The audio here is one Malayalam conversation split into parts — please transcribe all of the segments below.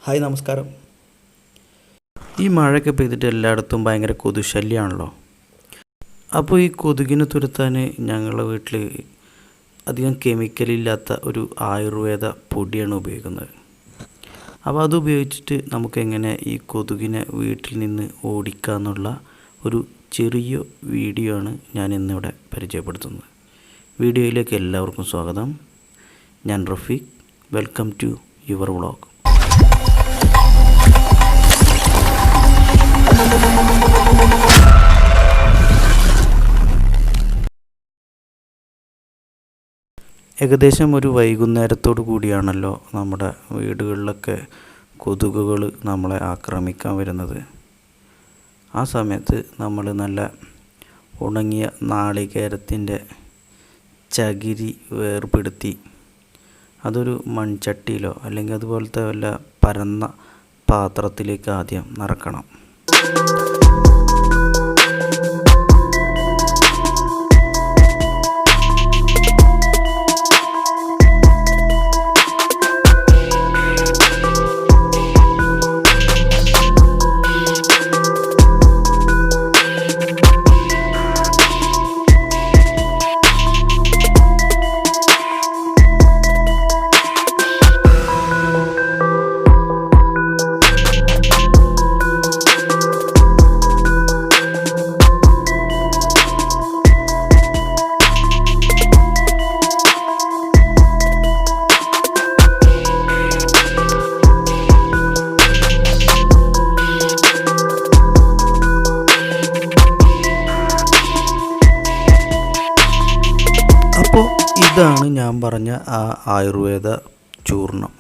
ഹായ് നമസ്കാരം. ഈ മഴയൊക്കെ പെയ്തിട്ട് എല്ലായിടത്തും ഭയങ്കര കൊതുക് ശല്യമാണല്ലോ. അപ്പോൾ ഈ കൊതുകിനെ തുരത്താൻ ഞങ്ങളുടെ വീട്ടിൽ അധികം കെമിക്കലില്ലാത്ത ഒരു ആയുർവേദ പൊടിയാണ് ഉപയോഗിക്കുന്നത്. അപ്പോൾ അത് ഉപയോഗിച്ചിട്ട് നമുക്കെങ്ങനെ ഈ കൊതുകിനെ വീട്ടിൽ നിന്ന് ഓടിക്കാമെന്നുള്ള ഒരു ചെറിയ വീഡിയോ ആണ് ഞാൻ ഇന്നിവിടെ പരിചയപ്പെടുത്തുന്നത്. വീഡിയോയിലേക്ക് എല്ലാവർക്കും സ്വാഗതം. ഞാൻ Rafeeq. Welcome to your vlog. ഏകദേശം ഒരു വൈകുന്നേരത്തോടു കൂടിയാണല്ലോ നമ്മുടെ വീടുകളിലൊക്കെ കൊതുകുകൾ നമ്മളെ ആക്രമിക്കാൻ വരുന്നത്. ആ സമയത്ത് നമ്മൾ നല്ല ഉണങ്ങിയ നാളികേരത്തിൻ്റെ ചകിരി വേർപെടുത്തി അതൊരു മൺചട്ടിയിലോ അല്ലെങ്കിൽ അതുപോലത്തെ വല്ല പരന്ന പാത്രത്തിലേക്ക് ആദ്യം നിറക്കണം. അപ്പോൾ ഇതാണ് ഞാൻ പറഞ്ഞ ആ ആയുർവേദ ചൂർണം.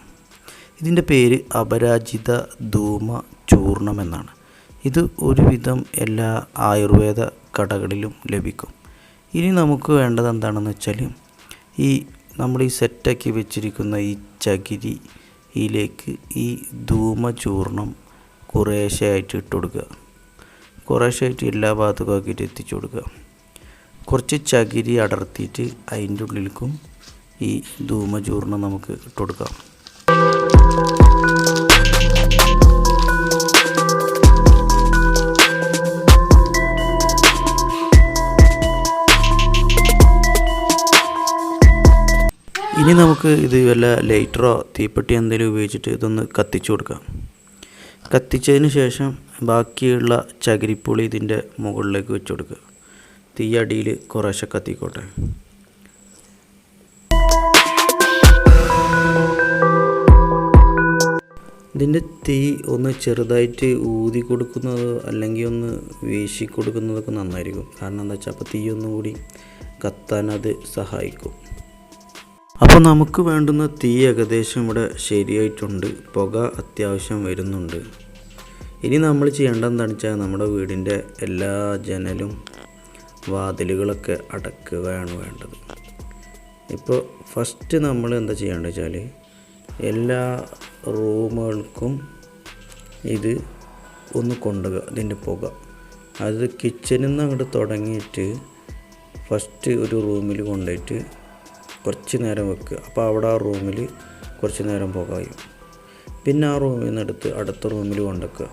ഇതിൻ്റെ പേര് അപരാജിത ധൂമ ചൂർണം എന്നാണ്. ഇത് ഒരുവിധം എല്ലാ ആയുർവേദ കടകളിലും ലഭിക്കും. ഇനി നമുക്ക് വേണ്ടത് എന്താണെന്ന് വെച്ചാൽ നമ്മൾ ഈ സെറ്റാക്കി വെച്ചിരിക്കുന്ന ഈ ചകിരിയിലേക്ക് ഈ ധൂമചൂർണം കുറേശ്ശെയായിട്ട് ഇട്ട് കൊടുക്കുക. കുറേശ്ശെയായിട്ട് എല്ലാ ഭാഗത്തും ആക്കിയിട്ട് എത്തിച്ചു കൊടുക്കുക. കുറച്ച് ചകിരി അടർത്തിയിട്ട് അതിൻ്റെ ഉള്ളിലേക്കും ഈ ധൂമചൂർണം നമുക്ക് ഇട്ട് കൊടുക്കാം. ഇനി നമുക്ക് ഇത് വല്ല ലൈറ്ററോ തീപ്പെട്ടി എന്തെങ്കിലും ഉപയോഗിച്ചിട്ട് ഇതൊന്ന് കത്തിച്ചു കൊടുക്കാം. കത്തിച്ചതിന് ശേഷം ബാക്കിയുള്ള ചകിരിപ്പൊളി ഇതിൻ്റെ മുകളിലേക്ക് വെച്ച് കൊടുക്കുക. തീ അടിയിൽ കുറേശ്ശെ കത്തിക്കോട്ടെ. ഇതിൻ്റെ തീ ഒന്ന് ചെറുതായിട്ട് ഊതി കൊടുക്കുന്നതോ അല്ലെങ്കിൽ ഒന്ന് വീശി കൊടുക്കുന്നതൊക്കെ നന്നായിരിക്കും. കാരണം എന്താ വെച്ചാൽ അപ്പോൾ തീ ഒന്നും കൂടി കത്താൻ അത് സഹായിക്കും. അപ്പോൾ നമുക്ക് വേണ്ടുന്ന തീ ഏകദേശം ഇവിടെ ശരിയായിട്ടുണ്ട്. പുക അത്യാവശ്യം വരുന്നുണ്ട്. ഇനി നമ്മൾ ചെയ്യേണ്ടത് എന്താണെന്ന് വെച്ചാൽ നമ്മുടെ വീടിൻ്റെ എല്ലാ ജനലും വാതിലുകളൊക്കെ അടക്കുകയാണ് വേണ്ടത്. ഇപ്പോൾ ഫസ്റ്റ് നമ്മൾ എന്താ ചെയ്യേണ്ടത് വെച്ചാൽ എല്ലാ റൂമുകൾക്കും ഇത് ഒന്ന് കൊണ്ടുപോകുക. ഇതിൻ്റെ പുക അത് കിച്ചണിൽ നിന്ന് അങ്ങോട്ട് തുടങ്ങിയിട്ട് ഫസ്റ്റ് ഒരു റൂമിൽ കൊണ്ടുപോയിട്ട് കുറച്ച് നേരം വെക്കുക. അപ്പോൾ അവിടെ ആ റൂമിൽ കുറച്ച് നേരം പുകയും. പിന്നെ ആ റൂമിൽ നിന്ന് എടുത്ത് അടുത്ത റൂമിൽ കൊണ്ടുവയ്ക്കുക.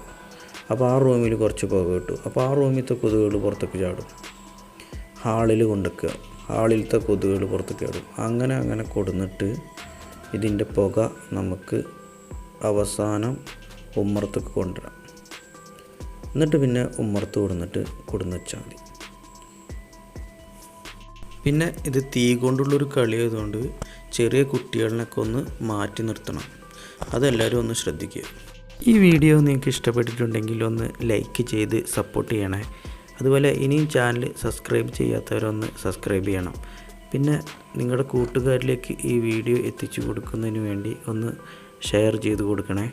അപ്പോൾ ആ റൂമിൽ കുറച്ച് പുക കിട്ടും. അപ്പോൾ ആ റൂമിലത്തെ കൊതുകുകൾ പുറത്തേക്ക് ചാടും. ഹാളിൽ കൊണ്ടുവയ്ക്കുക. ഹാളിലത്തെ കൊതുകുകൾ പുറത്തേക്ക് ചാടും. അങ്ങനെ കൊടുന്നിട്ട് ഇതിൻ്റെ പുക നമുക്ക് അവസാനം ഉമ്മറത്തേക്ക് കൊണ്ടുവരാം. എന്നിട്ട് പിന്നെ ഉമ്മറത്ത് കൊടുന്ന് വെച്ചാൽ മതി. പിന്നെ ഇത് തീ കൊണ്ടുള്ളൊരു കളിയായതുകൊണ്ട് ചെറിയ കുട്ടികളിനൊക്കെ ഒന്ന് മാറ്റി നിർത്തണം. അതെല്ലാവരും ഒന്ന് ശ്രദ്ധിക്കുക. ഈ വീഡിയോ നിങ്ങൾക്ക് ഇഷ്ടപ്പെട്ടിട്ടുണ്ടെങ്കിൽ ഒന്ന് ലൈക്ക് ചെയ്ത് സപ്പോർട്ട് ചെയ്യണേ. അതുപോലെ ഇനിയും ചാനൽ സബ്സ്ക്രൈബ് ചെയ്യാത്തവരൊന്ന് സബ്സ്ക്രൈബ് ചെയ്യണം. പിന്നെ നിങ്ങളുടെ കൂട്ടുകാരിലേക്ക് ഈ വീഡിയോ എത്തിച്ചു കൊടുക്കുന്നതിന് വേണ്ടി ഒന്ന് ഷെയർ ചെയ്ത് കൊടുക്കണേ.